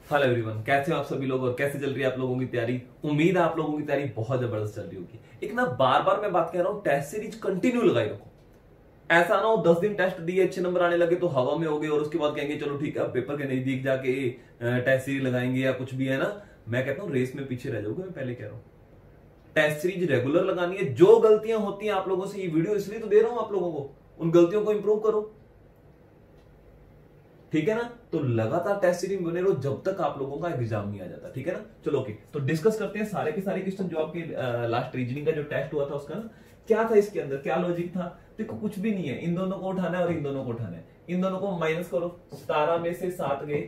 Hello everyone, कैसे हो आप सभी लोग और कैसे चल रही है आप लोगों की तैयारी। उम्मीद है आप लोगों की तैयारी बहुत जबरदस्त चल रही होगी। एक ना बार बार मैं बात कर रहा हूं, टेस्ट सीरीज कंटिन्यू लगाई रखो। ऐसा ना हो 10 दिन टेस्ट दिए, अच्छे नंबर आने लगे तो हवा में हो गए और उसके बाद कहेंगे चलो ठीक है अब पेपर के नजदीक जाके टेस्ट सीरीज लगाएंगे या कुछ भी है ना। मैं कहता हूँ रेस में पीछे रह जाओगे। मैं पहले कह रहा हूँ टेस्ट सीरीज रेगुलर लगानी है। जो गलतियां होती हैं आप लोगों से, ये वीडियो इसलिए तो दे रहा हूं आप लोगों को, उन गलतियों को इंप्रूव करो, ठीक है ना। तो लगातार टेस्ट सीरीज बने रहो जब तक आप लोगों का एग्जाम नहीं आ जाता, ठीक है ना। चलो ओके, तो डिस्कस करते हैं सारे के सारे क्वेश्चन जो आपके लास्ट रीजनिंग का जो टेस्ट हुआ था उसका ना क्या था, इसके अंदर क्या लॉजिक था। देखो कुछ भी नहीं है, इन दोनों को उठाना है और इन दोनों को उठाना है। इन दोनों को माइनस करो, 17 में से 7 गए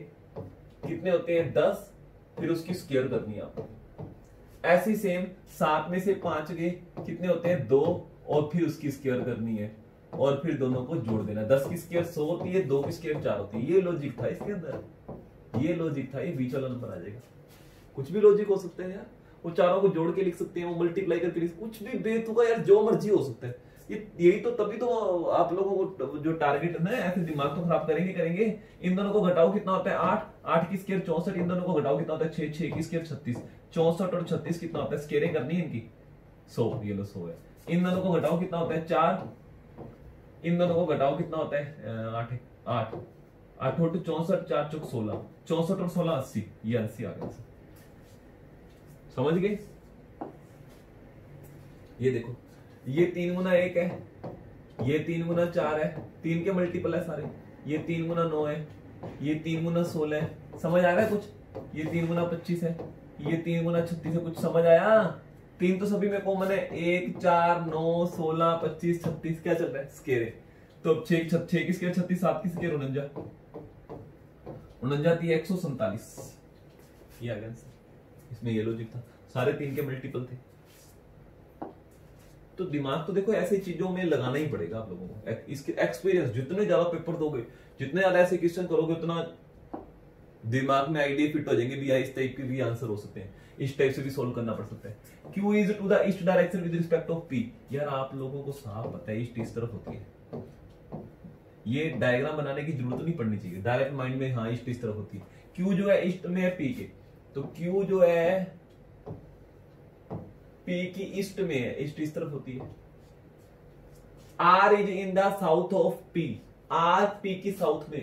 कितने होते हैं 10, फिर उसकी स्क्वायर करनी है आपको। ऐसी सेम 7 में से 5 गए कितने होते हैं 2, और फिर उसकी स्क्वायर करनी है और फिर दोनों को जोड़ देना। 10 की स्क्वायर 100 होती है, 2 की स्क्वायर 4 होती है। ये लॉजिक था इसके अंदर, ये लॉजिक था। ये बीच वाला नंबर आ जाएगा। कुछ भी लॉजिक हो सकता है यार, वो चारों को जोड़ के लिख सकते हैं, वो मल्टीप्लाई करके लिख, कुछ भी बेतुका यार, जो मर्जी हो सकता है। यही तो, तभी तो आप लोगों को जो टारगेट है ना, ऐसे दिमाग तो खराब करेंगे। इन दोनों को घटाओ कितना होता है 8, 8 की स्क्वायर 64। इन दोनों को घटाओ कितना होता है 6, 6 की स्क्वायर 36। 64 और 36 कितना होता है, स्क्वायरें करनी है इनकी 100, ये लो 100 है। इन दोनों को घटाओ कितना होता है 4, इन दोनों को घटाओ कितना होता है 8, 8 8 64, 4 चौक 16, 64 और 16 80, ये 80 आ गया। समझ गए। ये देखो, ये 3 गुना 1 है, ये 3 गुना 4 है, 3 के मल्टीपल है सारे। ये 3 गुना 9 है, ये 3 गुना 16 है। समझ आ रहा है कुछ। ये 3 गुना 25 है, ये 3 गुना 36 है। कुछ समझ आया। 3 तो सभी में कॉमन है, 1 4 9 16 25 36 क्या चल रहा है स्केयर। तो अब 6 की स्केयर 36, 7 की स्केयर 49, 49 थी 147। ये आ गया आंसर। इसमें ये लॉजिक था, सारे 3 के मल्टीपल थे। तो दिमाग तो देखो ऐसी चीजों में लगाना ही पड़ेगा आप लोगों को। इसके एक्सपीरियंस, जितने ज्यादा पेपर दोगे, जितने ज्यादा ऐसे क्वेश्चन करोगे, उतना दिमाग में आइडिया फिट हो जाएंगे भी इस टाइप के भी आंसर हो सकते हैं, इस टाइप से भी सोल्व करना पड़ सकता है। Q is to the east direction with respect of P. यार आप लोगों को साफ पता है ईस्ट इस तरफ होती है। ये डायग्राम बनाने की जरूरत नहीं पड़नी चाहिए, डायरेक्ट माइंड में हाँ ईस्ट इस तरफ होती है। क्यू जो है ईस्ट में है पी के, तो क्यू जो है पी की ईस्ट में है, ईस्ट इस तरफ होती है। R is in the south of P, R P की साउथ में,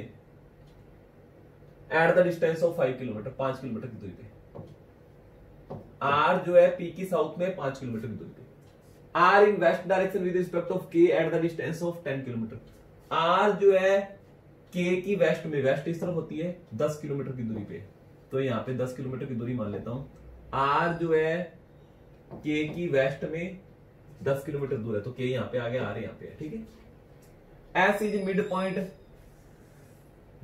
at the distance of 5 kilometre, 5 kilometre की दूरी पे। आर जो है पी की साउथ में 5 किलोमीटर की दूरी पे। R in west direction with respect of K at the distance of 10 kilometre. R जो है के की वेस्ट में, वेस्ट इस तरफ होती है 10 किलोमीटर की दूरी पे, तो यहां पे 10 किलोमीटर की दूरी मान लेता हूं। आर जो है के की वेस्ट में 10 किलोमीटर दूर है, तो के यहां पे आ गया, आर यहां पे है, ठीक है। S is mid point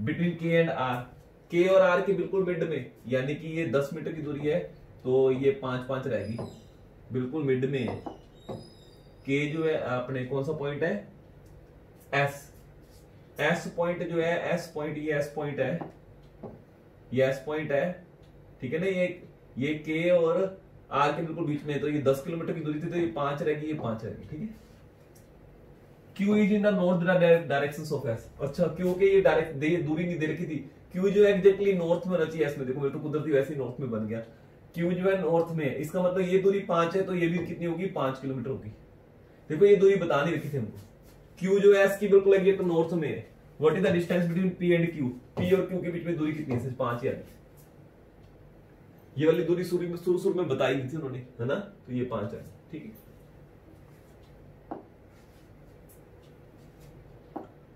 between के एंड आर, के और आर के बिल्कुल मिड में, यानी कि ये 10 मीटर की दूरी है तो ये 5-5 रहेगी, बिल्कुल मिड में है। के जो है अपने कौन सा पॉइंट है एस, एस पॉइंट जो है, एस पॉइंट, ये एस पॉइंट है, ये एस पॉइंट है, ठीक है ना। ये के और आर के बिल्कुल बीच में है, तो ये 10 किलोमीटर की दूरी थी, तो ये 5 रहेगी, ये 5 रहेगी, ठीक है। Q is in the north direction of S. अच्छा, क्यू के ये डायरेक्ट दूरी नहीं दे रखी थी। क्यू जो है एग्जैक्टली नॉर्थ में होना चाहिए एस में, देखो मेरे तो कुदरती वैसे ही नॉर्थ में बन गया। क्यू जो है नॉर्थ में, इसका मतलब ये दूरी 5 है, तो ये भी कितनी होगी 5 किलोमीटर होगी। देखो ये दूरी बता नहीं रखी थी हमको। क्यू जो है एस की बिल्कुल एग्जैक्ट नॉर्थ में है। What is the distance between P and Q, P और क्यू के बीच में दूरी कितनी है, 5 ही आ गई। ये वाली दूरी शुरू में बताई दी थी उन्होंने, है ना, तो ये 5 है, ठीक है।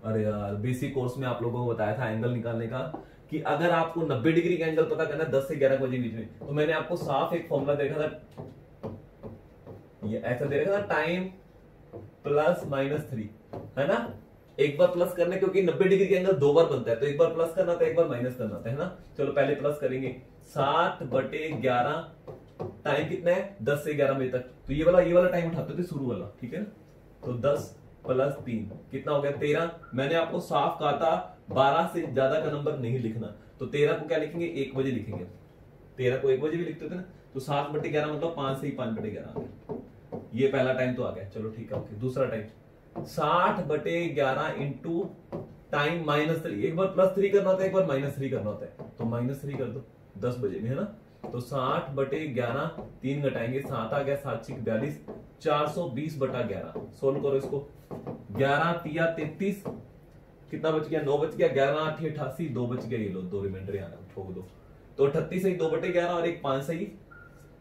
अरे यार बेसिक कोर्स में आप लोगों को बताया था एंगल निकालने का, कि अगर आपको 90 डिग्री का एंगल पता करना है 10 से 11 बजे बीच में, तो मैंने आपको साफ एक फॉर्मूला देखा था, ये ऐसा दे रखा था, टाइम प्लस -3, है ना। एक बार प्लस करने, क्योंकि 90 डिग्री का एंगल 2 बार बनता है, तो एक बार प्लस करना था, एक बार माइनस करना था, है ना। चलो पहले प्लस करेंगे, 7/11 टाइम कितना है 10 से 11 बजे तक, तो ये वाला टाइम उठाते थे शुरू वाला, ठीक है ना। तो 10 + 3 कितना हो गया 13। मैंने आपको साफ कहा था 12 से ज्यादा का नंबर नहीं लिखना, तो 13 को क्या लिखेंगे 1 बजे लिखेंगे। 13 को 1 बजे भी लिखते थे ना, तो 7/11 मतलब 5 से ही 5/11 आ गया। ये पहला टाइम तो आ गया, चलो ठीक है, ओके। दूसरा टाइम 60/11 इंटू टाइम -3, एक बार +3 करना होता है, एक बार -3 करना होता है, तो -3 कर दो, 10 बजे में, है ना। तो 60/11, 3 घटाएंगे 7 आ गया, 7 6 42, 420/11। सोल्व करो इसको। 11 तिया 33, कितना बच गया, 9 बच गया। 11 8 88, 2 बच गया। ये लो 2 रिमाइंडर यहाँ ठोक दो। तो 38 सही 2/11 और एक 5 सही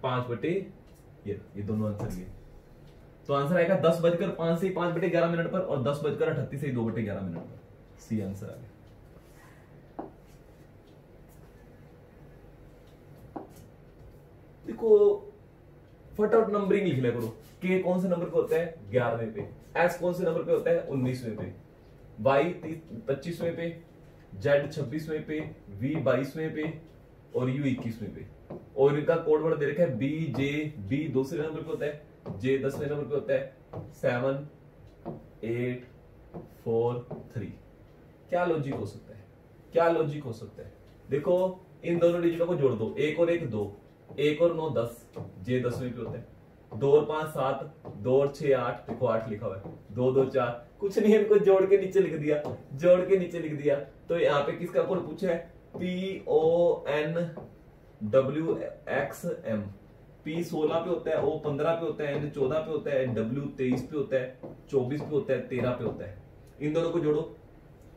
5 ये दोनों आंसर ये। तो आंसर आएगा 10:05 से 5/11 पर और 10:38 से 2/11 पर। सी आंसर आ गया। देखो फटाफट नंबरिंग लिख लिया करो। के कौन से नंबर पे होता है, 11वें पे। एस कौन से नंबर पे होता है, 19वें पे। वाई 25वें पे, जेड 26वें पे, वी 22वें पे और यू 21वें पे। और इनका कोड वर्ड दे रखा है बी जे। बी दूसरे नंबर पे होता है, जे 10वें नंबर पे होता है। 7 8 4 3। क्या लॉजिक हो सकता है, क्या लॉजिक हो सकता है। देखो इन दोनों डिजिटों को जोड़ दो, 1 और 1 2, 1 और 9 10, जे 10वें पे होता है। 2 और 5 7, 2 और 6 8, देखो 8 लिखा हुआ है। 2 2 4, कुछ नहीं, इनको जोड़ के नीचे लिख दिया, जोड़ के नीचे लिख दिया। तो यहाँ पे किसका कोड पूछा है, PONWXM। P 16 पे होता है, O 15 पे होता है, N 14 पे होता है, W 23 पे होता है, 24 पे होता है, 13 पे होता है। इन दोनों को जोड़ो,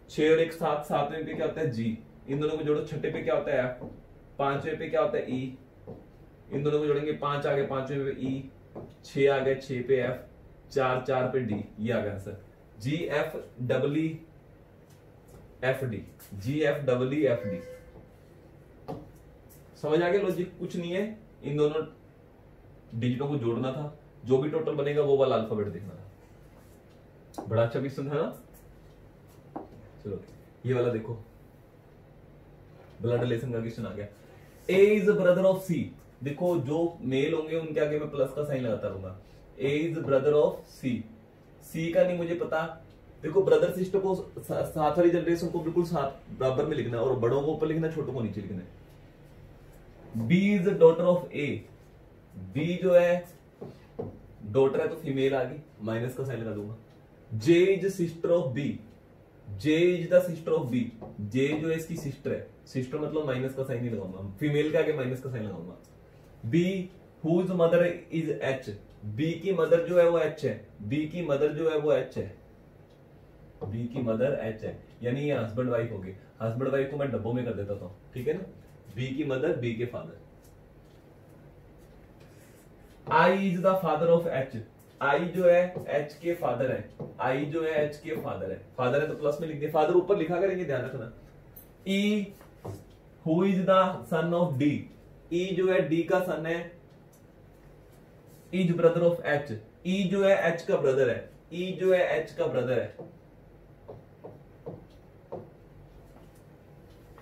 6 और 1 7, 7वें पे क्या होता है G। इन दोनों को जोड़ो, 6ठे पे क्या होता है F, 5वें पे क्या होता है E। इन दोनों को जोड़ेंगे, 5 आ गए 5वें पे E, 6 आ गए 6 पे F, 4 पे D। ये आ गया आंसर GFEEFD। GFEEFD। समझ आ गया लॉजिक, कुछ नहीं है, इन दोनों डिजिटों को जोड़ना था, जो भी टोटल बनेगा वो वाला अल्फाबेट देखना था। बड़ा अच्छा क्वेश्चन था ना। चलो ये वाला देखो, ब्लड रिलेशन का क्वेश्चन आ गया। ए इज ब्रदर ऑफ सी। देखो जो मेल होंगे उनके आगे मैं प्लस का साइन लगाता रहूंगा। ए इज ब्रदर ऑफ सी। सी का नहीं मुझे पता। देखो ब्रदर सिस्टर को साथ वाली जनरेशन को बिल्कुल साथ बराबर में लिखना है और बड़ों को ऊपर लिखना है, छोटों को नीचे लिखना है। B is daughter of A. B जो है डॉटर है तो फीमेल आ गई, माइनस का साइन लगा दूंगा। J is sister of B. J is the sister of B. J जो है इसकी सिस्टर है, सिस्टर मतलब माइनस का साइन नहीं लगाऊंगा, फीमेल के आगे माइनस का साइन लगाऊंगा। B whose mother is H. B की मदर जो है वो एच है। बी की मदर जो है वो एच है। बी की मदर एच है, यानी ये हस्बैंड वाइफ होगी। हस्बैंड वाइफ को मैं डब्बों में कर देता था, ठीक है ना। बी की मदर, बी के father. I is the father of H. I जो है एच के फादर है। आई जो है एच के फादर है। फादर है तो प्लस में लिख दिया, फादर ऊपर लिखा करेंगे, ध्यान रखना। E who is the son of D. E जो है डी का सन है, is brother of H. E जो है एच का ब्रदर है। ई जो है एच का ब्रदर है।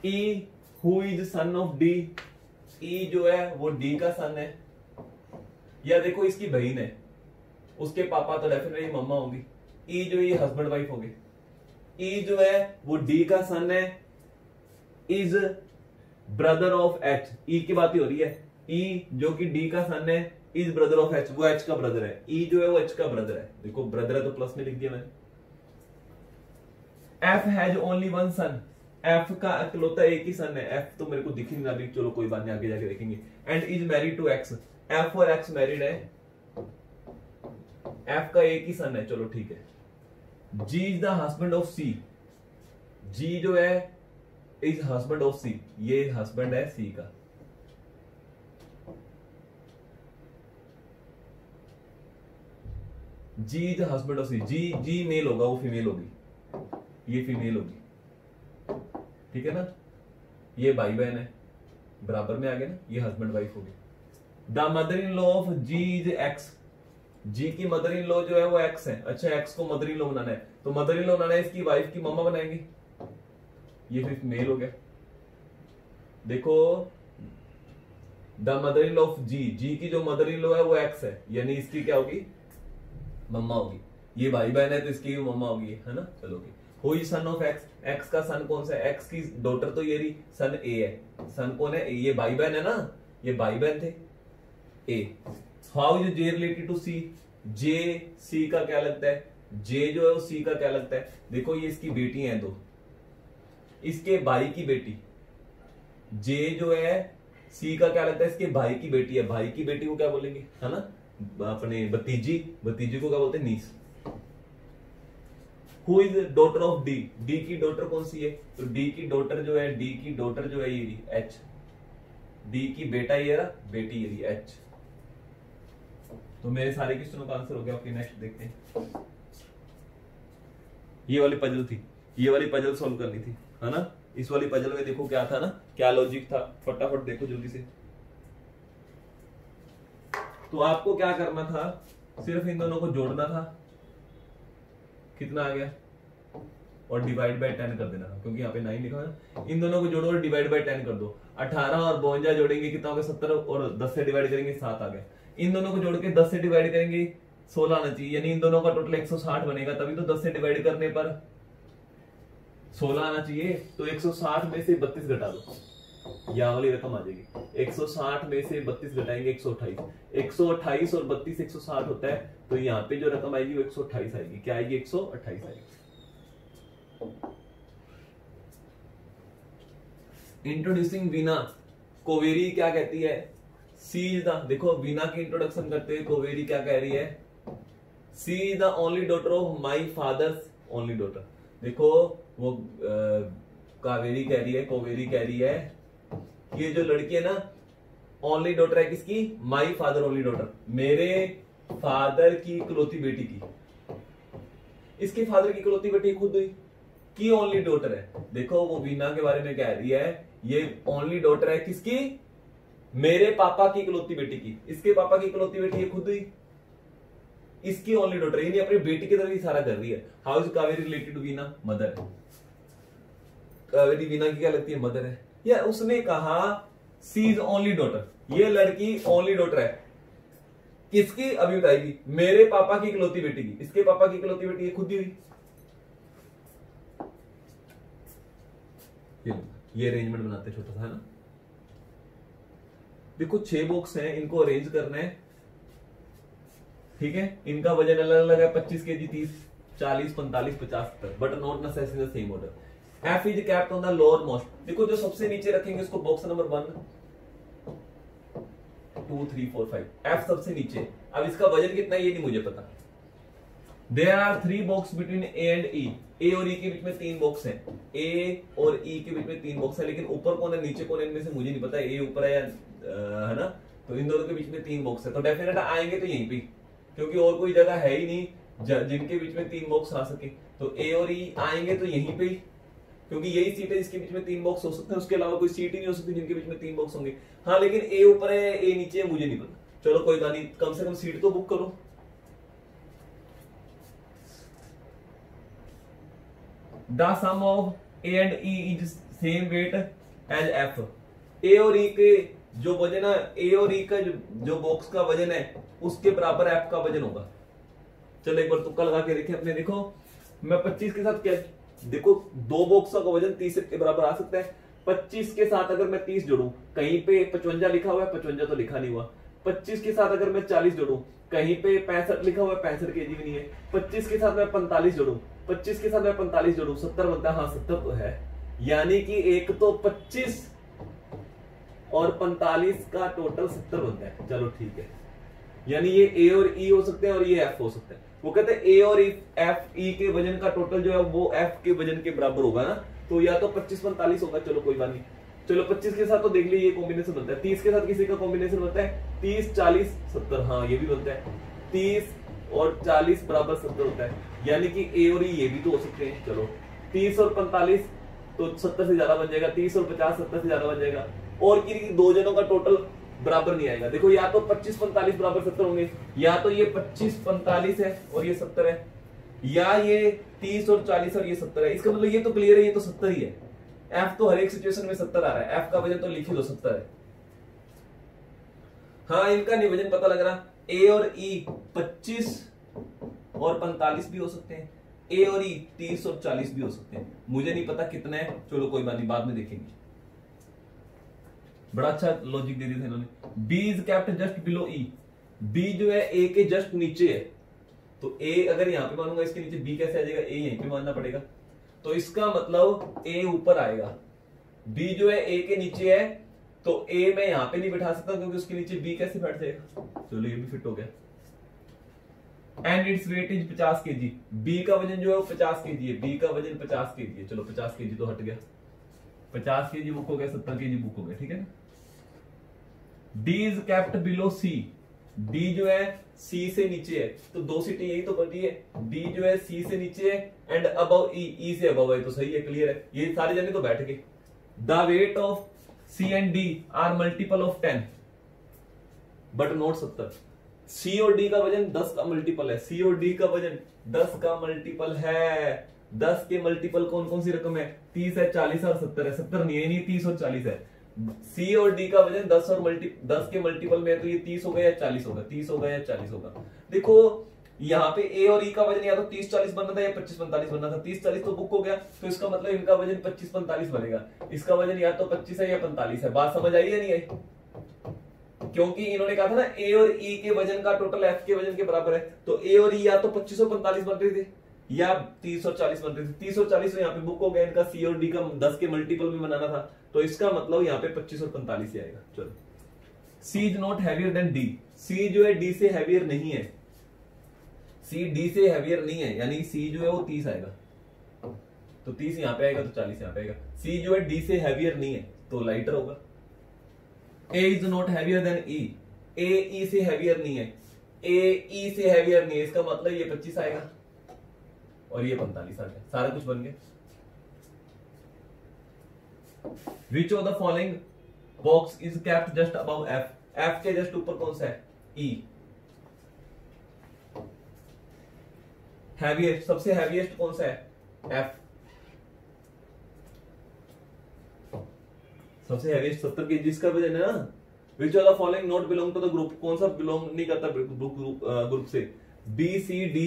E who is son of D. E जो है वो डी का सन है। या देखो इसकी बहन है, उसके पापा तो डेफिनेटली मम्मा होगी। ई जो ये हस्बैंड वाइफ होगी। ई जो है वो डी का सन है, इज ब्रदर ऑफ एच। ई की बात ही हो रही है। ई जो कि डी का सन है, इज ब्रदर ऑफ एच, वो एच का ब्रदर है। ई जो है वो एच का ब्रदर है। देखो ब्रदर है तो प्लस में लिख दिया मैंने। F has only one son. F का इकलौता एक ही सन है। एफ तो मेरे को दिख ही नहीं रहा, चलो कोई बात नहीं, आगे जाके देखेंगे। And is married to X. F और एक्स मैरिड है। एफ का एक ही सन है, चलो ठीक है। G is the husband of C. G जो है इज हस्बैंड ऑफ सी, ये हस्बैंड है सी का। G is husband of C. G male होगा, वो फीमेल होगी, ये फीमेल होगी, ठीक है ना। ये भाई बहन है, बराबर में आ गया ना, ये हस्बैंड वाइफ होगी। The mother in law of G is X. G की मदर इन लॉ जो है वो एक्स है। अच्छा एक्स को मदर इन लॉ बनाना है, तो मदर इन लॉ बनाना है, इसकी वाइफ की मम्मा बनाएंगे, ये फिर मेल हो गया। देखो the mother in law of G. G की जो मदर इन लॉ है वो एक्स है, यानी इसकी क्या होगी, मम्मा होगी। ये भाई बहन है तो इसकी भी मम्मा होगी, है ना। चलो who is son of x. X का सन कौन सा है, एक्स की डॉटर तो ये रही, सन ए है। सन कौन है, ये भाई बहन है ना, ये भाई बहन थे A. How is J related to C. J C का क्या लगता है, जे जो है वो सी का क्या लगता है। देखो ये इसकी बेटी है दो, इसके भाई की बेटी। जे जो है सी का क्या लगता है, इसके भाई की बेटी है, भाई की बेटी को क्या बोलेंगे, है ना, अपने भतीजी, भतीजी को क्या बोलते हैं, niece. Who is daughter of D, D की डॉटर कौन सी है, तो डी की डॉटर जो है, डी की डॉटर जो है ये एच, डी की बेटा ये रहा, बेटी ये एच। तो मेरे सारे क्वेश्चनों का आंसर हो गया। ओके नेक्स्ट देखते हैं। ये वाली पजल थी, ये वाली पजल सॉल्व करनी थी, है ना। इस वाली पजल में देखो क्या था ना, क्या लॉजिक था, फटाफट देखो जल्दी से। तो आपको क्या करना था, सिर्फ इन दोनों को जोड़ना था, कितना आ गया, और डिवाइड बाय 10 कर देना था, क्योंकि यहाँ पे 9 लिखा है। इन दोनों को जोड़ो और डिवाइड बाय 10 कर दो। 18 और 52 जोड़ेंगे कितना हो गया, 70, और 10 से डिवाइड करेंगे 7 आ गया। इन दोनों को जोड़ के 10 से डिवाइड करेंगे 16 आना चाहिए, यानी इन दोनों का टोटल 160 बनेगा, तभी तो 10 से डिवाइड करने पर 16 आना चाहिए। तो 160 में से 32 घटा दो, यह वाली रकम आ जाएगी। 160 में से 32 घटाएंगे 128, 128 और 32 160 होता है, तो यहाँ पे जो रकम आएगी वो 128 आएगी। क्या आएगी, 128 आएगी। इंट्रोड्यूसिंग वीना, कोवेरी क्या कहती है, सी इज द, देखो वीना की इंट्रोडक्शन करते हुए कोवेरी क्या कह रही है, C is the only daughter of my father's only daughter. देखो वो कावेरी कह रही है, कोवेरी कह रही है, ये जो लड़की है ना, ओनली डॉटर है किसकी, माई फादर ओनली डॉटर, मेरे फादर की इकलौती बेटी की। इसके फादर की इकलौती बेटी खुद हुई की ओनली डॉटर है। देखो वो वीना के बारे में कह रही है, ये ओनली डॉटर है किसकी, मेरे पापा की इकलौती बेटी की। इसके पापा की इकलौती बेटी ये खुद हुई, इसकी ओनली डॉटर, यानी अपनी बेटी की तरफ इशारा कर रही है। How is Kaveri related to Veena, mother है। कावेरी वीना की क्या लगती है, मदर है। या उसने कहा सी इज ओनली डॉटर, ये लड़की ओनली डॉटर है किसकी, अभी बताएगी, मेरे पापा की इकलौती बेटी की। इसके पापा की इकलौती बेटी ये खुद ही हुई। ये अरेंजमेंट बनाते छोटा सा, है ना। देखो 6 बॉक्स हैं, इनको अरेंज करना है, ठीक है। इनका वजन अलग अलग है, 25 kg, 30, 40, 45, 50 तक, but not necessary the same order. F is kept on the lower most. देखो जो सबसे नीचे रखेंगे उसको बॉक्स नंबर 1, 2, 3, 4, 5, एफ सबसे नीचे। अब इसका वजन कितना है ये नहीं मुझे पता। There are 3 box between A and E, A और ई के बीच में 3 बॉक्स हैं, ए और ई के बीच में 3 बॉक्स है, लेकिन ऊपर कौन है नीचे कौन है इनमें से मुझे नहीं पता, ए ऊपर है या है ना। तो इन दोनों के बीच में 3 बॉक्स है, तो डेफिनेट आएंगे तो यहीं पे, क्योंकि और कोई जगह है ही नहीं जिनके बीच में 3 बॉक्स आ सके। तो ए और ई आएंगे तो यहीं पे, क्योंकि यही सीट है जिसके बीच में 3 बॉक्स हो सकते हैं, उसके अलावा कोई सीट ही नहीं हो सकती जिनके बीच में 3 बॉक्स होंगे। हाँ लेकिन ए ऊपर है ए नीचे है मुझे नहीं पता, चलो कोई बात नहीं, कम से कम सीट तो बुक करो। The sum of A and E is same weight as F। A और E के जो वजन है, A और E का जो बॉक्स का वजन है उसके बराबर F का वजन होगा। चलो एक बार तुक्का लगा के देखें अपने। देखो मैं 25 के साथ क्या, देखो 2 बॉक्सों का वजन 30 के बराबर आ सकता है। 25 के साथ अगर मैं 30 जोड़ूं, कहीं पे 55 लिखा हुआ है, 55 तो लिखा नहीं हुआ। 25 के साथ अगर मैं 40 जोड़ूं, कहीं पे 65 लिखा हुआ है, 65 kg भी नहीं है। 25 के साथ मैं 45 जोड़ूं, 25 के साथ मैं 45 जोड़ूं, 70 बनता है। हाँ 70 तो है, यानी कि एक तो 25 और 45 का टोटल 70 बनता है। चलो ठीक है, यानी ये ए और ई हो सकते हैं और ये एफ हो सकते हैं। वो कहते हैं ए और एफ ई के वजन का टोटल जो है वो एफ के वजन के बराबर होगा ना, तो या तो 25-45 होगा। चलो कोई बात नहीं, चलो 25 के साथ तो देख लीजिए ये कॉम्बिनेशन बनता है। 30 के साथ किसी का कॉम्बिनेशन बनता है 30-40-70, हाँ ये भी बनता है। 30 और 40 बराबर 70 होता है, यानी कि ए और ई ये भी तो हो सकते हैं। चलो 30 और 45 तो 70 से ज्यादा बन जाएगा, 30 और 50 70 से ज्यादा बन जाएगा, और किसी दो जनों का टोटल बराबर नहीं आएगा। देखो या तो 25-45 बराबर 70 होंगे, या तो ये 25-45 है और ये 70 है, या ये 30 और 40 और ये 70 है। इसका मतलब ये तो क्लियर है, ये तो 70 ही है। एफ तो हर एक सिचुएशन में 70 आ रहा है, एफ का वजन तो लिख ही दो 70 है। हाँ इनका नहीं वजन पता लग रहा। ए और ई 25 और 45 भी हो सकते हैं, ए और ई 30 और 40 भी हो सकते हैं, मुझे नहीं पता कितने हैं। चलो कोई बात नहीं, बाद में देखेंगे। बड़ा अच्छा लॉजिक दे दिया था इन्होंने। B is kept just below E, B जो है ए के जस्ट नीचे है, तो ए अगर यहां पे मानूंगा इसके नीचे बी कैसे आ जाएगा, ए यहीं पे मानना पड़ेगा। तो इसका मतलब ए ऊपर आएगा, बी जो है ए के नीचे है तो ए मैं यहां पे नहीं बिठा सकता क्योंकि उसके नीचे बी कैसे बैठ जाएगा। चलो ये भी फिट हो गया। And its weight is 50 KG. B का वजन जो है वो 50 केजी है, बी का वजन 50 केजी है। चलो 50 केजी तो हट गया, 50 केजी बुक हो गया, 70 केजी बुक हो गया, ठीक है ना। D is kept below C. D जो है सी से नीचे है, तो दो सीटें यही तो बनी है। डी जो है सी से नीचे है एंड अबव ई, ई से अबव है, तो सही है, क्लियर है। ये सारे जने तो बैठ गए। The weight of C and D are multiple of 10 but not 70। C और डी का वजन 10 का मल्टीपल है, सी और डी का वजन 10 का मल्टीपल है। 10 के मल्टीपल कौन कौन सी रकम है? 30 है, 40 और 70 है। 70 नहीं है, नहीं 30 और 40 है। सी और डी का वजन 10 के मल्टीपल में है, तो ये 30 होगा या 40 होगा, 30 होगा या 40 होगा। देखो यहाँ पे ए और ई का वजन या तो 30-40 बनना था या 25-45 बनना था। 30-40 तो बुक हो गया, तो इसका मतलब इनका वजन 25-45 बनेगा। इसका वजन या तो 25 है या 45 है। बात समझ आई या नहीं आई? क्योंकि इन्होंने कहा था ना ए और ई के वजन का टोटल एफ के वजन के बराबर है, तो ए और ई या तो 25 और 45 बन रहे थे या 30 और 40 बन रहे थे। 30 और 40 तो यहाँ पे बुक हो गया, इनका सी और डी का 10 के मल्टीपल में बनाना था, तो इसका मतलब यहाँ पे 25 और 45 ही आएगा। चलो, C is not heavier than D. C जो है डी से हैवियर नहीं है, सी डी से हैवियर नहीं है, यानी सी जो है वो 30 आएगा, तो 30 यहाँ पे आएगा तो 40 यहाँ पे आएगा। सी जो है डी से हैवियर नहीं है तो लाइटर होगा। ए इज नॉट हैवियर देन ई। ए ई से हैवियर नहीं है, ए ई से हैवियर नहीं है, इसका मतलब ये 25 आएगा और ये 45 आ गया। सारा कुछ बन गया। Which of the following box is kept just above F? F के जस्ट ऊपर कौन सा है? E। हैवीएस्ट, सबसे हैवीएस्ट कौन सा है? F। सबसे हैवीएस्ट 70 केजी इसका वजन है ना। Which of the following not belong to the group? कौन सा बिलोंग नहीं करता ग्रुप से? B C D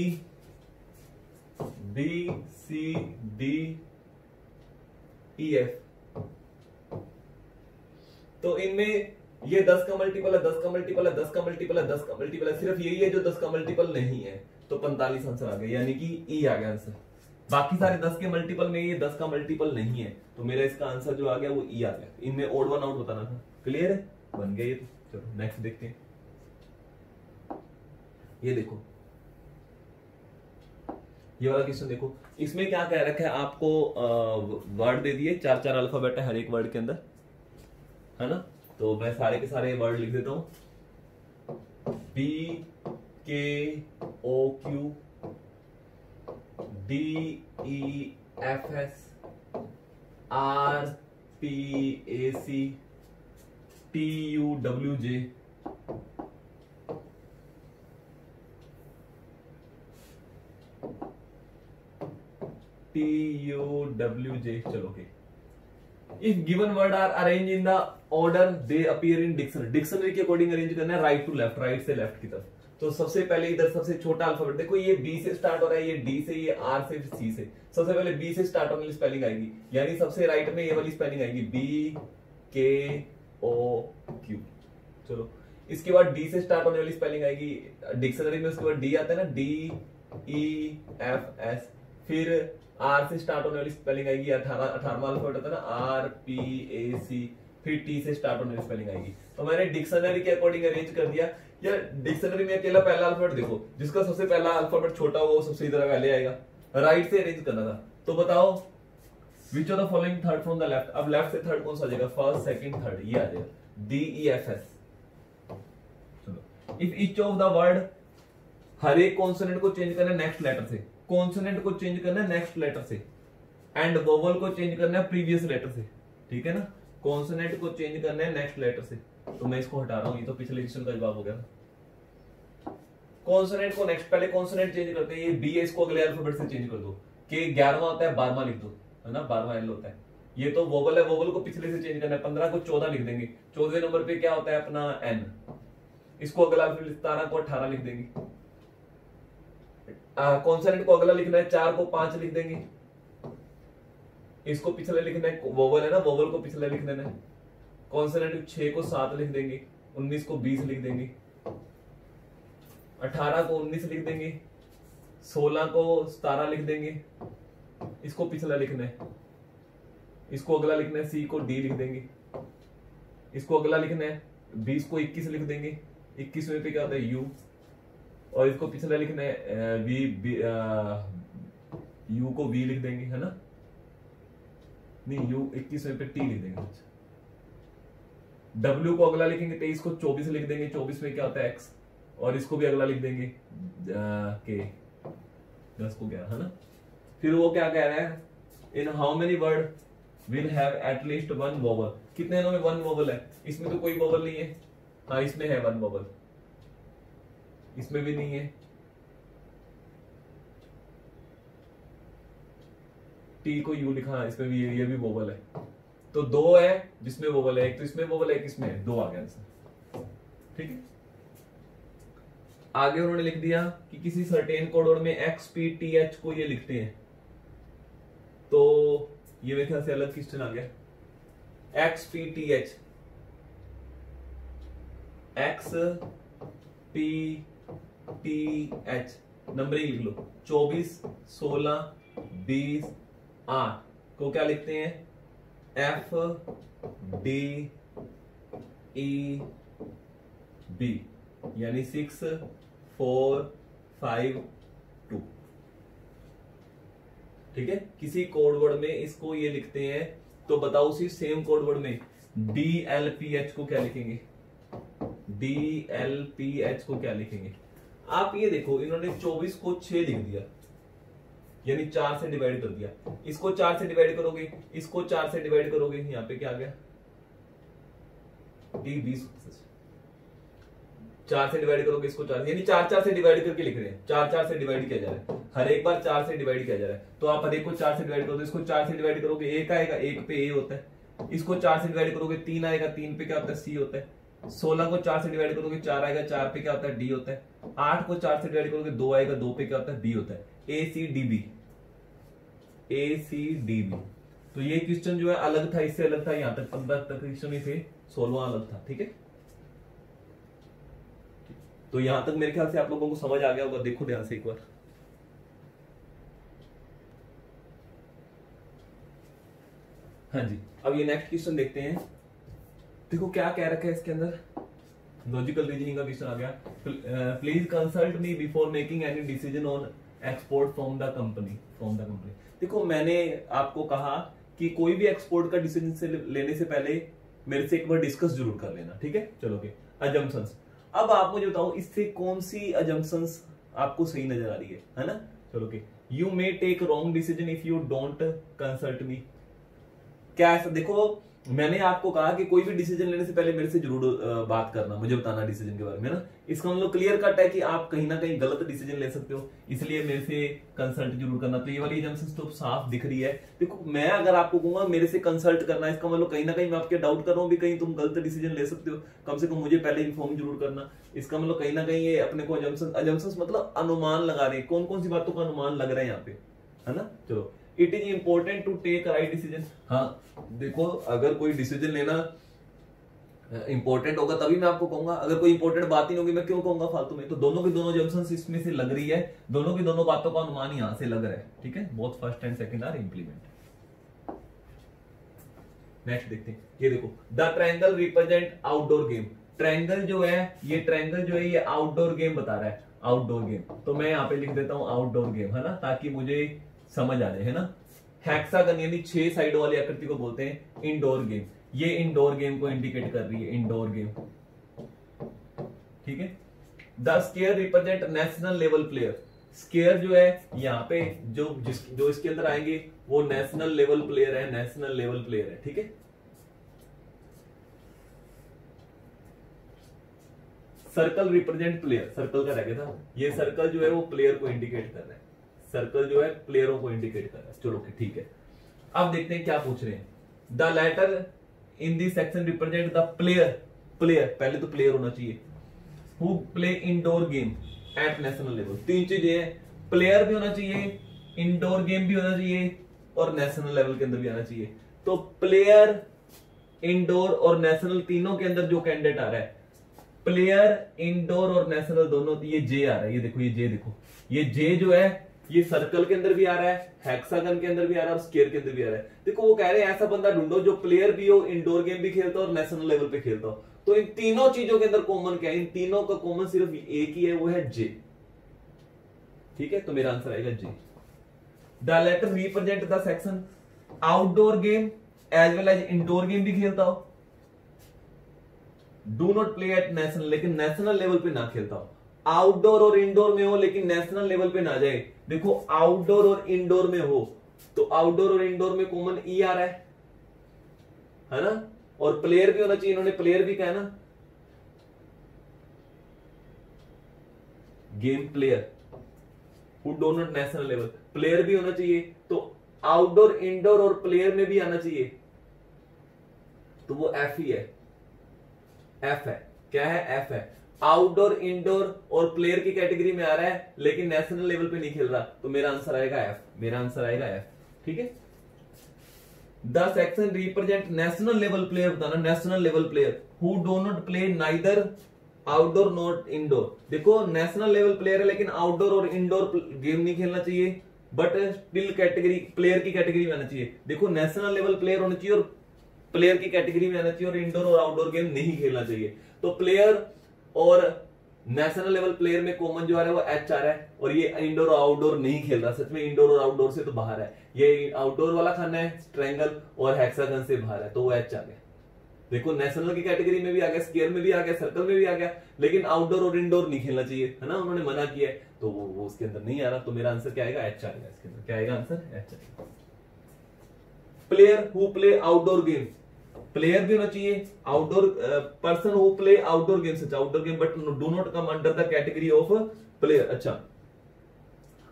E F। तो इनमें ये 10 का मल्टीपल है, 10 का मल्टीपल है, 10 का मल्टीपल है, 10 का मल्टीपल है, सिर्फ यही है जो 10 का मल्टीपल नहीं है, तो 45 आंसर आ गया, यानी कि ई आ गया आंसर। बाकी सारे 10 के मल्टीपल में ये 10 का मल्टीपल नहीं है, तो मेरा इसका आंसर जो आ गया वो ई आ गया। इनमें ओड वन आउट बताना था। क्लियर है? बन गया ये तो। चलो नेक्स्ट देखते हैं। ये देखो, ये वाला क्वेश्चन देखो, इसमें क्या कह रखा है आपको, वर्ड दे दिए, 4-4 अल्फाबेट है हर एक वर्ड के अंदर, है ना। तो मैं सारे के सारे वर्ड लिख देता हूं। B K O Q D E F S R P A C T U W J T U W J। चलो okay. If given word are arranged in the order they appear in dictionary, dictionary के according arrange करना है, right to left, right से left की तरफ। तो सबसे पहले इधर सबसे छोटा अल्फाबेट देखो, ये बी से स्टार्ट हो रहा है, ये डी से, ये आर से, सी से। सबसे पहले बी से स्टार्ट होने वाली स्पेलिंग आएगी, यानी सबसे राइट में ये वाली स्पेलिंग आएगी, बी के ओ क्यू। चलो, इसके बाद डी से स्टार्ट होने वाली स्पेलिंग आएगी डिक्शनरी में, उसके बाद डी आता है ना, डी ई एफ एस। फिर आर से स्टार्ट होने वाली स्पेलिंग आएगी, 18वां अल्फाबेट होता है ना, आर पी ए सी। फिर टी से स्टार्ट होने वाली स्पेलिंग आएगी। तो मैंने डिक्शनरी के अकॉर्डिंग अरेंज कर दिया। या डिक्शनरी में अकेला पहला अल्फाबेट देखो, जिसका सबसे पहला अल्फाबेट छोटा हो वो सबसे इधर पहले आएगा, राइट से अरेंज करना था। तो बताओ which of the following third from the left. अब लेफ्ट से थर्ड कौन सा आ जाएगा? फर्स्ट, सेकंड, थर्ड, ये आ जाएगा, डी ई एफ एस। चलो, if each of the word, हर एक कॉन्सोनेंट को चेंज करना है नेक्स्ट लेटर से, कॉन्सोनेंट को चेंज करना है नेक्स्ट लेटर से, एंड वोवल को चेंज करना है प्रीवियस लेटर से, ठीक है ना। कॉन्सोनेंट को चेंज करना है नेक्स्ट लेटर से, तो मैं इसको हटा रहा हूं, ये तो पिछले क्वेश्चन का जवाब हो गया। कॉन्सोनेंट को नेक्स्ट, पहले कॉन्सोनेंट चेंज करते हैं, ये बी है, इसको अगले अल्फाबेट से चेंज कर दो। के 11वां होता है, 12वां लिख दो, है ना, 12वां एल होता है। ये तो वोवल है, वोवल को पिछले से चेंज करना है, 15 को 14 लिख देंगे। 14वें नंबर पे क्या होता है अपना एन, इसको अगला अल्फाबेट 17 को 18 लिख देंगे। कॉन्सोनेंट को अगला लिखना है, 4 को 5 लिख देंगे। इसको पिछले लिखना है, वोवल है ना, वोवल को पिछले लिख देना है। कॉन्सोनेंट 6 को 7 लिख देंगे, 19 को 20 लिख देंगे, 18 को 19 लिख देंगे, 16 को 17 लिख देंगे। इसको पिछला लिखना है, इसको अगला लिखना है, सी को डी लिख देंगे, इसको अगला लिखना है, 20 को 21 लिख देंगे, 21वें पे क्या होता है u, और इसको पिछला लिखना है u को v लिख देंगे, है ना, नहीं u 21वें पे t लिख देंगे। w को अगला लिखेंगे 23 को 24 लिख देंगे, 24 में क्या होता है x, और इसको भी अगला लिख देंगे k 10 को 11, है ना। फिर वो क्या कह रहा है, in how many word will have at least one vowel, कितने में वन वोवल है, इसमें तो कोई वोवल नहीं है, हाँ इसमें है वन वोवल, इसमें भी नहीं है, टी को यू लिखा, इसमें भी ये भी वोवल है, तो दो है जिसमें वोवल है, एक तो इसमें वोवल है, एक इसमें है, दो आ गया आंसर, ठीक है। आगे उन्होंने लिख दिया कि किसी सर्टेन कोड वर्ड में एक्स पी टी एच को ये लिखते हैं, तो ये मेरे ख्याल से अलग क्वेश्चन आ गया, x P T H, x P T H, numbering लिख लो, 24 16 20 8 को क्या लिखते हैं, एफ डी ई बी, यानी 6 4 5 2, ठीक है। किसी कोड वर्ड में इसको ये लिखते हैं, तो बताओ उसी सेम कोड वर्ड में डी एल पी एच को क्या लिखेंगे, डी एल पी एच को क्या लिखेंगे। आप ये देखो, इन्होंने 24 को 6 लिख दिया, यानी 4 से डिवाइड कर दिया, इसको 4 से डिवाइड करोगे, इसको 4 से डिवाइड करोगे, यहां पे क्या आ गया, डी 20, 4 से डिवाइड करोगे इसको 4, यानी 4 से डिवाइड करके लिख रहे हैं, 4 से डिवाइड किया जा रहा है, हर एक बार 4 से डिवाइड किया जा रहा है, तो आप हर एक को 4 से डिवाइड करोगे, इसको 4 से डिवाइड करोगे, एक आएगा, एक पे ए होता है, इसको 4 से डिवाइड करोगे 3 आएगा, 3 पे क्या होता है, सी होता है, 16 को 4 से डिवाइड करोगे 4 आएगा, 4 पे क्या होता है, डी होता है, 8 को 4 से डिवाइड करोगे 2 आएगा, 2 पे क्या होता है, बी होता है, ए सी डी बी, ए सी डी बी। तो ये क्वेश्चन जो है अलग था, इससे अलग था, यहां तक 15 तक क्वेश्चन ही थे, 16वां अलग था, ठीक है। तो यहां तक मेरे ख्याल से आप लोगों को समझ आ गया होगा, देखो ध्यान से एक बार। हाँ जी, अब ये नेक्स्ट क्वेश्चन देखते हैं। देखो क्या कह रखा है इसके अंदर, लॉजिकल रीजनिंग का क्वेश्चन आ गया। Please consult me before making any decision on export from the company, देखो मैंने आपको कहा कि कोई भी एक्सपोर्ट का डिसीजन से लेने से पहले मेरे से एक बार डिस्कस जरूर कर लेना, ठीक है। चलो के अजम्पशंस, अब आप मुझे बताओ इससे कौन सी अजम्पशंस आपको सही नजर आ रही है ना। चलो K you may take wrong decision if you don't consult me, क्या ऐसा, देखो मैंने आपको कहा कि कोई भी डिसीजन लेने से पहले मेरे से जरूर बात करना, मुझे बताना डिसीजन के बारे में ना। इसका मतलब क्लियर कट है कि आप कहीं ना कहीं गलत डिसीजन ले सकते हो, इसलिए मेरे से कंसल्ट जरूर करना। तो ये वाली एजम्पशंस तो साफ दिख रही है। देखो मैं अगर आपको कहूंगा मेरे से कंसल्ट करना, इसका मतलब कहीं ना कहीं मैं आपके डाउट कर रहा हूँ भी कहीं तुम गलत डिसीजन ले सकते हो, कम से कम मुझे पहले इन्फॉर्म जरूर करना। इसका मतलब कहीं ना कहीं ये अपने को एजम्पशंस मतलब अनुमान लगा रहे हैं, कौन कौन सी बातों का अनुमान लग रहा है यहाँ पे, है ना। चलो, it is important to take right decision. हाँ देखो, अगर कोई डिसीजन लेना इंपॉर्टेंट होगा तभी मैं आपको कहूंगा, अगर कोई इंपॉर्टेंट बात ही होगी मैं क्यों कहूंगा फालतू में। तो दोनों की दोनों जंक्शंस इसमें से लग रही है, दोनों की दोनों बातों का अनुमान यहां से लग रहा है, ठीक है। Both first and second are implement. Next देखते हैं, ये देखो, the triangle represent outdoor game. Triangle जो है ये आउटडोर गेम बता रहा है, आउटडोर गेम। तो मैं यहाँ पे लिख देता हूं आउटडोर गेम, है ना, ताकि मुझे समझ आ जाए, है ना। हेक्सागन यानी 6 साइडों वाली आकृति को बोलते हैं इंडोर गेम। ये इंडोर गेम को इंडिकेट कर रही है, इंडोर गेम, ठीक है। The square represent national level player. Square जो है यहाँ पे जो इसके अंदर आएंगे वो नेशनल लेवल प्लेयर है, नेशनल लेवल प्लेयर है, ठीक है। सर्कल रिप्रेजेंट प्लेयर, सर्कल का रह गया था, ये सर्कल जो है वो प्लेयर को इंडिकेट कर रहा है, सर्कल जो है प्लेयरों को इंडिकेट कर रहा है। चलो ठीक है, अब देखते हैं क्या पूछ रहे हैं। The letter in this section represent the player, पहले तो प्लेयर होना चाहिए, who play indoor game at national level. 3 चीजें हैं, प्लेयर भी होना चाहिए, इंडोर गेम भी होना चाहिए और नेशनल लेवल के अंदर भी आना चाहिए। तो प्लेयर, इंडोर और नेशनल तीनों के अंदर जो कैंडिडेट आ रहा है, प्लेयर, इंडोर और नेशनल दोनों, ये जे आ रहा है, ये देखो, ये जे देखो, ये जे जो है ये सर्कल के अंदर भी आ रहा है, हेक्सागन के अंदर भी आ रहा है और स्क्वायर के अंदर भी आ रहा है। देखो वो कह रहे हैं ऐसा बंदा ढूंढो जो प्लेयर भी हो, इंडोर गेम भी खेलता हो और नेशनल लेवल पे खेलता हो। तो इन तीनों चीजों के अंदर कॉमन क्या है? इन तीनों का कॉमन सिर्फ एक ही है, वो है जे। ठीक है, तो मेरा आंसर आएगा J. The letter represent the section outdoor game as well as indoor game भी खेलता हो, do not play at national, लेकिन नेशनल लेवल पे ना खेलता हो। आउटडोर और इंडोर में हो लेकिन नेशनल लेवल पे ना जाए। देखो आउटडोर और इंडोर में हो तो आउटडोर और इंडोर में कॉमन ई आ रहा है ना, और प्लेयर भी होना चाहिए, इन्होंने प्लेयर भी कहा ना, game player who do not national level, player भी होना चाहिए। तो आउटडोर, इंडोर और प्लेयर में भी आना चाहिए, तो वो एफ ही है, एफ है। क्या है? एफ है। आउटडोर, इंडोर और प्लेयर की कैटेगरी में आ रहा है लेकिन नेशनल लेवल पे नहीं खेल रहा, तो मेरा आंसर आएगा एफ। मेरा आंसर आएगा एफ। ठीक है। The section represent national level player, बताना national level player who do not play neither outdoor not indoor. देखो नेशनल लेवल प्लेयर है लेकिन आउटडोर और इंडोर गेम नहीं खेलना चाहिए, बट स्टिल कैटेगरी प्लेयर की कैटेगरी में आना चाहिए। देखो नेशनल लेवल प्लेयर होना चाहिए और प्लेयर की कैटेगरी में आना चाहिए, और इंडोर और आउटडोर गेम नहीं खेलना चाहिए। तो प्लेयर और नेशनल लेवल प्लेयर में कॉमन जो आ रहा है वो एच आ रहा है, और ये इंडोर और आउटडोर नहीं खेल रहा। सच में इंडोर और आउटडोर से तो बाहर है, ये आउटडोर वाला खाना है, ट्रायंगल और हेक्सागन से बाहर है, तो वो एच आ गया। देखो नेशनल की कैटेगरी में भी आ गया, स्क्वायर में भी आ गया, सर्कल में भी आ गया, लेकिन आउटडोर और इंडोर नहीं खेलना चाहिए, है ना, उन्होंने मना किया है, तो वो उसके अंदर नहीं आ रहा। तो मेरा आंसर क्या आएगा? एच आएगा। इसके अंदर क्या आएगा आंसर? एच आएगा। Player who play outdoor game, player भी होना चाहिए, outdoor person who play outdoor games, अच्छा outdoor game but do not come under the category of player. अच्छा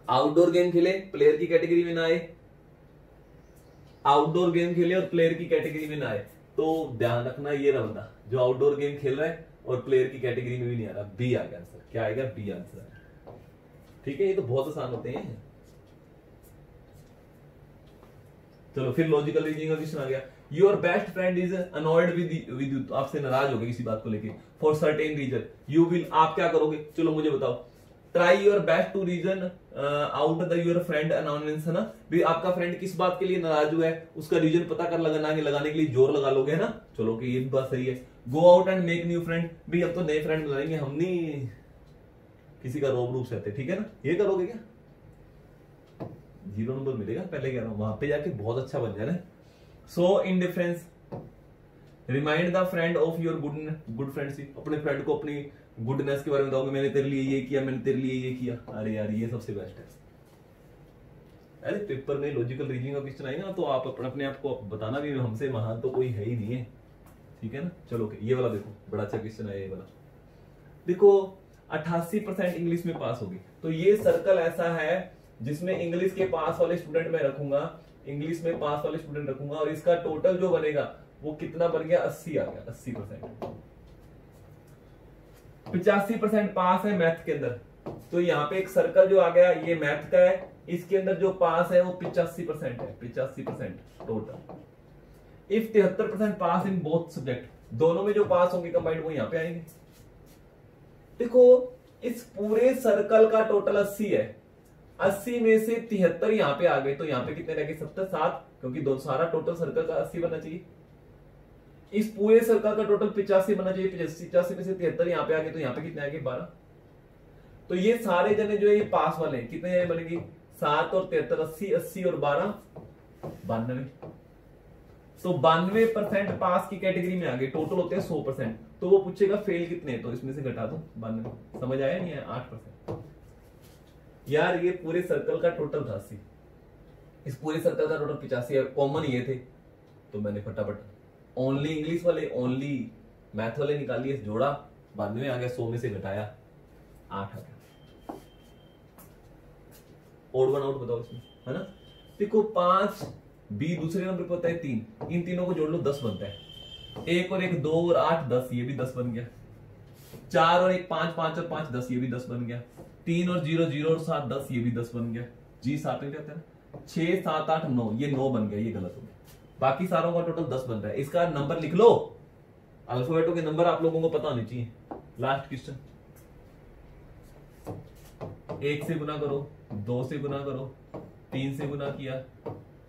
आउटडोर गेम खेले, प्लेयर की कैटेगरी में ना आए, आउटडोर गेम खेले और प्लेयर की कैटेगरी में ना आए, तो ध्यान रखना ये रहा बंदा जो आउटडोर गेम खेल रहा है और प्लेयर की कैटेगरी में भी नहीं आ रहा। बी आ गया आंसर। क्या आएगा? B answer. ठीक है, ये तो बहुत आसान होते हैं। चलो फिर लॉजिकल रीजनिंग का क्वेश्चन आ गया। Your best friend is annoyed with you, आपसे नाराज हो गए किसी बात को लेके, for certain reason you will, आप क्या करोगे? चलो मुझे बताओ। Try your best to reason out the your friend annoyance, है ना, भी आपका फ्रेंड किस बात के लिए नाराज हुआ है उसका रीजन पता कर लगाने के लिए जोर लगा लोगे, है ना। चलो कि ये भी बात सही है। Go out and make new friend, भी अब तो नए फ्रेंड बनाएंगे, हम नहीं किसी का रोब रूप सहते, ठीक है ना, ये करोगे क्या? 0 नंबर मिलेगा, पहले कह रहा हूं, वहां पे जाके बहुत अच्छा बन जाए ना। So in difference remind the friend of your good friendship, अपने फ्रेंड को अपनी गुडनेस के बारे में बताओगे, मैंने तेरे लिए ये किया, मैंने तेरे लिए ये किया। अरे यार ये सबसे बेस्ट है। अरे पेपर में लॉजिकल रीजनिंग का क्वेश्चन आएगा ना तो आप अपने आप को बताना भी हमसे महान तो कोई है ही नहीं है, ठीक है ना। चलो ये वाला देखो, बड़ा अच्छा क्वेश्चन है ये वाला। देखो 88% इंग्लिश में पास होगी, तो ये सर्कल ऐसा है जिसमें इंग्लिश के पास वाले स्टूडेंट मैं रखूंगा, इंग्लिश में पास वाले स्टूडेंट रखूंगा, और इसका टोटल जो बनेगा वो कितना बन गया? 80 आ गया, 80%। 85% पास है मैथ के अंदर, तो यहाँ पे एक सर्कल जो आ गया ये मैथ का है, इसके अंदर जो पास है वो 85% है, 85% total. If 73% pass in both subject, दोनों में जो पास होंगे कंबाइंड वो यहाँ पे आएंगे। देखो इस पूरे सर्कल का टोटल 80 है, 80 में से 73 यहाँ पे आ गए, तो यहाँ पे कितने रह गए? 77, क्योंकि दो सारा टोटल सर्कल का 80 बनना चाहिए। इस पूरे सर्कल का टोटल 85 बनना चाहिए, 85 में से 73 यहाँ पे आ गए, तो यहाँ पे कितने आ गए? 12। तो ये सारे जने जो है ये पास वाले कितने बनेगी? 7 और 73, 80, 80 और 12, 92। तो 92% पास की कैटेगरी में आ गए, टोटल होते हैं 100%। तो वो पूछेगा फेल कितने, तो इसमें से घटा दो 92। समझ आया नहीं है? 8%। यार ये पूरे सर्कल का टोटल था 80, इस पूरे सर्कल का टोटल 85 है, कॉमन ये थे, तो मैंने फटाफट ओनली इंग्लिश वाले, ओनली मैथ वाले निकालिए, जोड़ा 92 आ गया, 100 में से घटाया 8 आ गया। ओड वन आउट बताओ इसमें, है ना। देखो 5 बी दूसरे नंबर पे होता है 3, इन तीनों को जोड़ लो 10 बनता है। 1 और 1 2 और 8 10, ये भी 10 बन गया। 4 और 1 5, 5 और 5 10, ये भी 10 बन गया। 3 और 0 0 और 7 10, ये भी 10 बन गया। जी 7 में रहता है ना, 6 7 8 9, ये 9 बन गया, ये गलत हो गया। बाकी सारों का टोटल 10 बन रहा है। इसका नंबर लिख लो, अल्फाबेटों के नंबर आप लोगों को पता होने चाहिए। लास्ट क्वेश्चन, 1 से गुना करो 2 से गुना करो, 3 से गुना किया,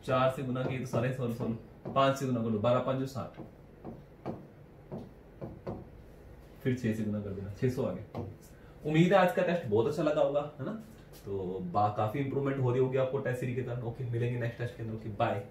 4 से गुना किया तो सारे 16, 5 से गुना करो, 12 5 जो 60, फिर 6 से गुना कर देना, 600 आ गया। उम्मीद है आज का टेस्ट बहुत अच्छा लगा होगा, है ना। तो काफी इंप्रूवमेंट हो रही होगी आपको टेस्ट सीरीज के कारण। ओके, मिलेंगे नेक्स्ट टेस्ट के अंदर। Okay, bye.